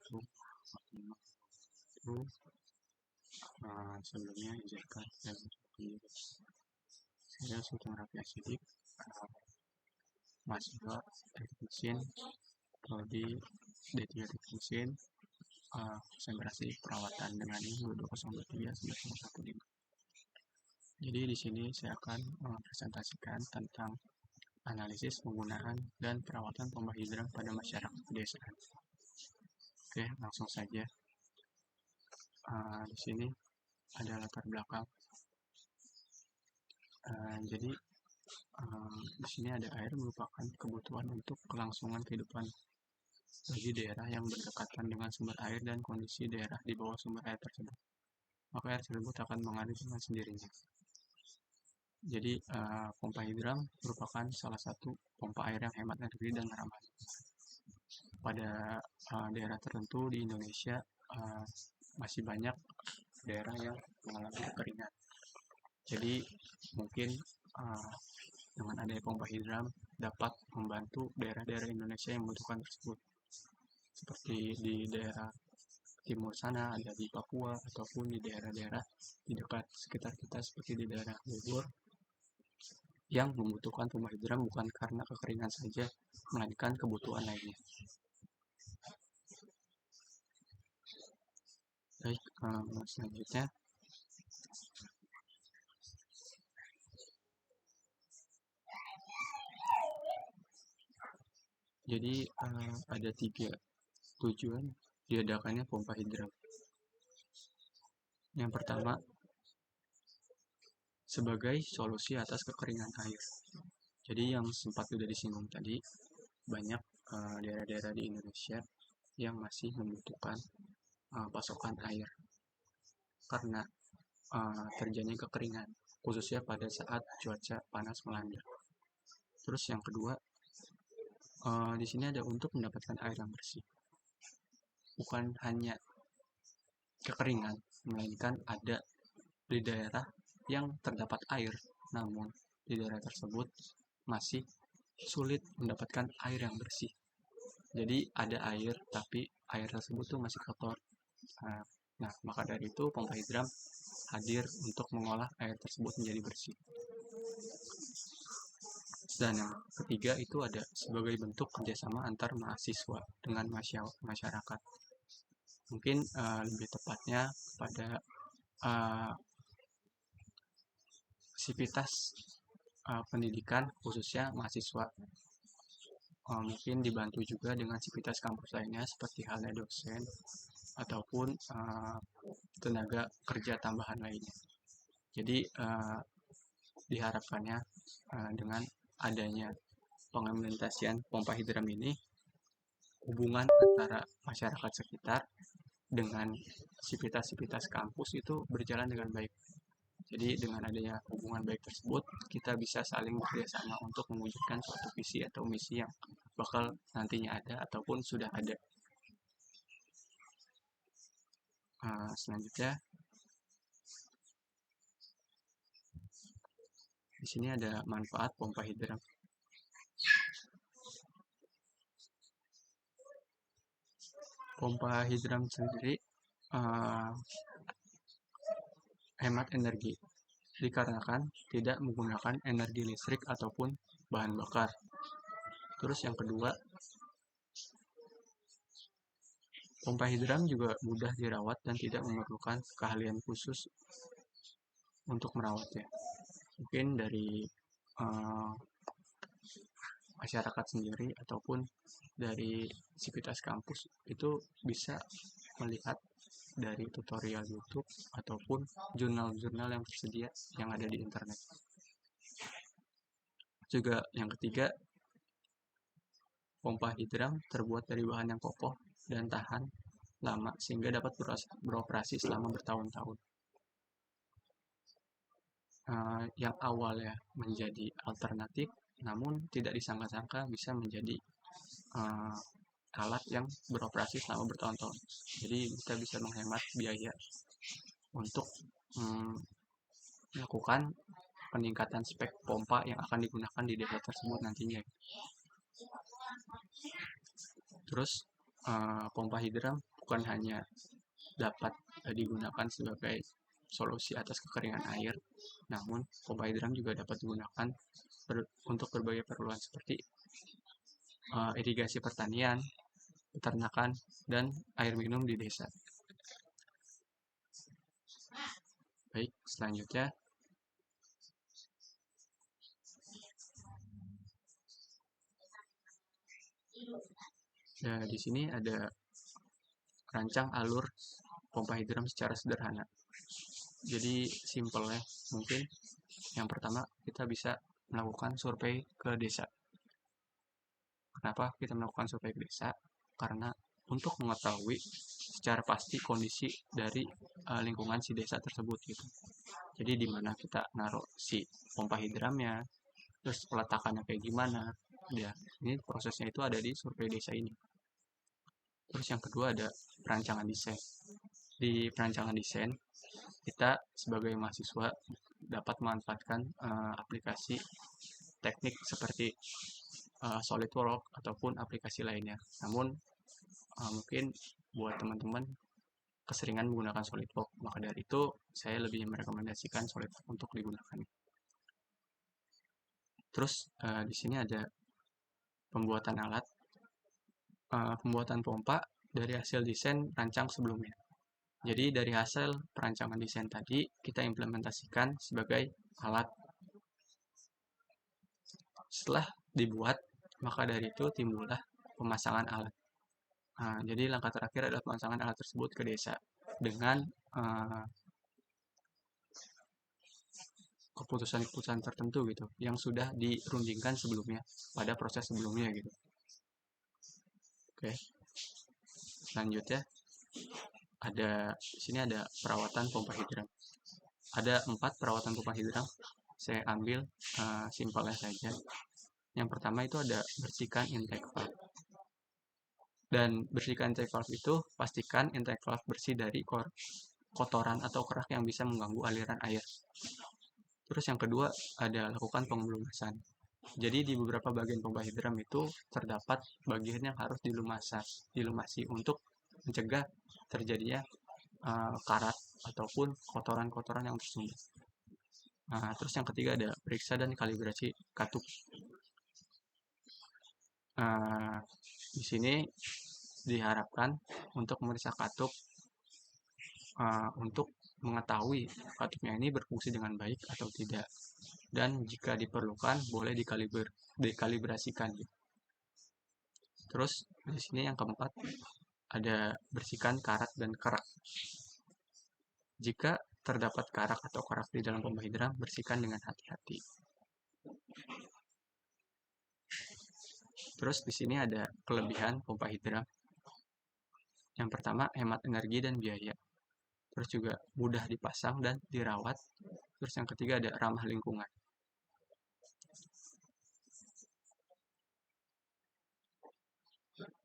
wabarakatuh. Itu sebelumnya izinkan saya Sultan Rafi Asidik, mahasiswa teknik mesin prodi D3 teknik mesin, konsentrasi perawatan dengan ISO 2023-9015. Jadi di sini saya akan mempresentasikan tentang analisis penggunaan dan perawatan pompa hidran pada masyarakat pedesaan. Oke, langsung saja. Di sini ada latar belakang. Jadi di sini ada air merupakan kebutuhan untuk kelangsungan kehidupan bagi daerah yang berdekatan dengan sumber air dan kondisi daerah di bawah sumber air tersebut. Maka air tersebut akan mengalir dengan sendirinya. Jadi pompa hidran merupakan salah satu pompa air yang hemat energi dan ramah. Pada daerah tertentu di Indonesia masih banyak daerah yang mengalami kekeringan. Jadi mungkin dengan adanya pompa hidran dapat membantu daerah-daerah Indonesia yang membutuhkan tersebut. Seperti di daerah timur sana, ada di Papua, ataupun di daerah-daerah di dekat sekitar kita seperti di daerah Bogor yang membutuhkan pompa hidran bukan karena kekeringan saja, melainkan kebutuhan lainnya. Baik, selanjutnya jadi ada 3 tujuan diadakannya pompa hidran. Yang pertama, sebagai solusi atas kekeringan air. Jadi yang sempat sudah disinggung tadi, banyak daerah-daerah di Indonesia yang masih membutuhkan pasokan air karena terjadinya kekeringan, khususnya pada saat cuaca panas melanda. Terus yang kedua, di sini ada untuk mendapatkan air yang bersih. Bukan hanya kekeringan, melainkan ada di daerah yang terdapat air, namun di daerah tersebut masih sulit mendapatkan air yang bersih. Jadi ada air, tapi air tersebut tuh masih kotor. Nah, maka dari itu pompa hidran hadir untuk mengolah air tersebut menjadi bersih. Dan yang ketiga itu ada sebagai bentuk kerjasama antar mahasiswa dengan masyarakat. Mungkin lebih tepatnya pada sivitas pendidikan khususnya mahasiswa. Mungkin dibantu juga dengan sivitas kampus lainnya seperti halnya dosen ataupun tenaga kerja tambahan lainnya. Jadi diharapkannya dengan adanya pengimplementasian pompa hidran ini, hubungan antara masyarakat sekitar dengan sivitas kampus itu berjalan dengan baik. Jadi dengan adanya hubungan baik tersebut, kita bisa saling bekerjasama untuk mewujudkan suatu visi atau misi yang bakal nantinya ada ataupun sudah ada. Selanjutnya, di sini ada manfaat pompa hidran. Pompa hidran sendiri hemat energi dikarenakan tidak menggunakan energi listrik ataupun bahan bakar. Terus yang kedua, pompa hidran juga mudah dirawat dan tidak memerlukan keahlian khusus untuk merawatnya. Mungkin dari masyarakat sendiri ataupun dari sivitas kampus itu bisa melihat dari tutorial YouTube ataupun jurnal-jurnal yang tersedia yang ada di internet. Juga yang ketiga, pompa hidran terbuat dari bahan yang kokoh dan tahan lama sehingga dapat beroperasi selama bertahun-tahun. Yang awalnya menjadi alternatif, namun tidak disangka-sangka bisa menjadi alat yang beroperasi selama bertahun-tahun. Jadi kita bisa menghemat biaya untuk melakukan peningkatan spek pompa yang akan digunakan di daerah tersebut nantinya. Terus pompa hidran bukan hanya dapat digunakan sebagai solusi atas kekeringan air, namun pompa hidran juga dapat digunakan untuk berbagai keperluan seperti irigasi pertanian, peternakan, dan air minum di desa. Baik, selanjutnya di sini ada rancang alur pompa hidran secara sederhana. Jadi simpelnya mungkin yang pertama kita bisa melakukan survei ke desa. Kenapa kita melakukan survei ke desa? Karena untuk mengetahui secara pasti kondisi dari lingkungan si desa tersebut gitu. Jadi di mana kita naruh si pompa hidramnya, terus peletakannya kayak gimana. Ya, ini prosesnya itu ada di survei desa ini. Terus yang kedua ada perancangan desain. Di perancangan desain, kita sebagai mahasiswa dapat memanfaatkan aplikasi teknik seperti SolidWorks ataupun aplikasi lainnya. Namun mungkin buat teman-teman keseringan menggunakan SolidWorks, maka dari itu saya lebih merekomendasikan SolidWorks untuk digunakan. Terus di sini ada pembuatan alat, pembuatan pompa dari hasil desain rancang sebelumnya. Jadi dari hasil perancangan desain tadi kita implementasikan sebagai alat. Setelah dibuat, maka dari itu timbullah pemasangan alat. Jadi langkah terakhir adalah pemasangan alat tersebut ke desa dengan keputusan-keputusan tertentu gitu yang sudah dirundingkan sebelumnya pada proses sebelumnya gitu. Oke. Selanjutnya di sini ada perawatan pompa hidran. Ada 4 perawatan pompa hidran. Saya ambil simpelnya saja. Yang pertama itu ada bersihkan intake valve. Dan bersihkan intake valve itu pastikan intake valve bersih dari kotoran atau kerak yang bisa mengganggu aliran air. Terus yang kedua ada lakukan pengelumasan. Jadi di beberapa bagian pompa hidran itu terdapat bagian yang harus dilumasi untuk mencegah terjadinya karat ataupun kotoran-kotoran yang tersumbat. Terus yang ketiga ada periksa dan kalibrasi katup. Di sini diharapkan untuk memeriksa katup untuk mengetahui katupnya ini berfungsi dengan baik atau tidak, dan jika diperlukan boleh dikalibrasikan. Terus di sini yang keempat ada bersihkan karat dan kerak. Jika terdapat karak atau kerak di dalam pompa hidran, bersihkan dengan hati-hati. Terus di sini ada kelebihan pompa hidran. Yang pertama, hemat energi dan biaya. Terus juga mudah dipasang dan dirawat. Terus yang ketiga ada ramah lingkungan.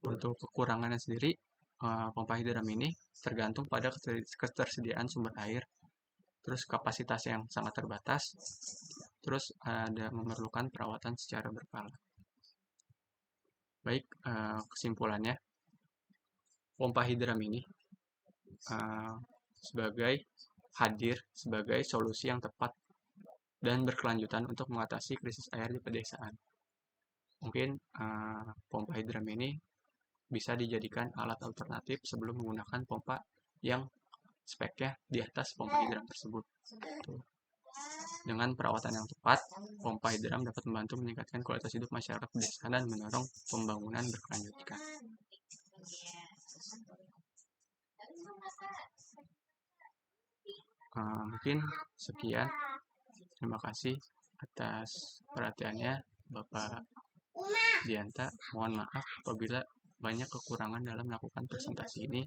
Untuk kekurangannya sendiri, pompa hidran ini tergantung pada ketersediaan sumber air, terus kapasitas yang sangat terbatas, terus ada memerlukan perawatan secara berkala. Baik, kesimpulannya, pompa hidran ini hadir sebagai solusi yang tepat dan berkelanjutan untuk mengatasi krisis air di pedesaan. Mungkin pompa hidran ini bisa dijadikan alat alternatif sebelum menggunakan pompa yang speknya di atas pompa hidran tersebut. Dengan perawatan yang tepat, pompa hidran dapat membantu meningkatkan kualitas hidup masyarakat pedesaan dan mendorong pembangunan berkelanjutan. Mungkin sekian. Terima kasih atas perhatiannya, Bapak Dianta. Mohon maaf apabila banyak kekurangan dalam melakukan presentasi ini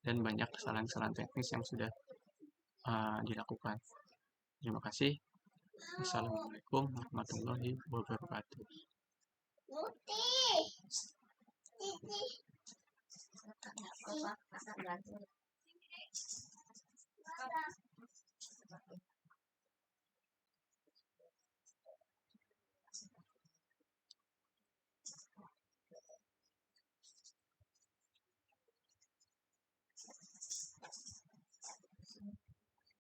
dan banyak kesalahan-kesalahan teknis yang sudah dilakukan. Terima kasih. Assalamualaikum warahmatullahi wabarakatuh.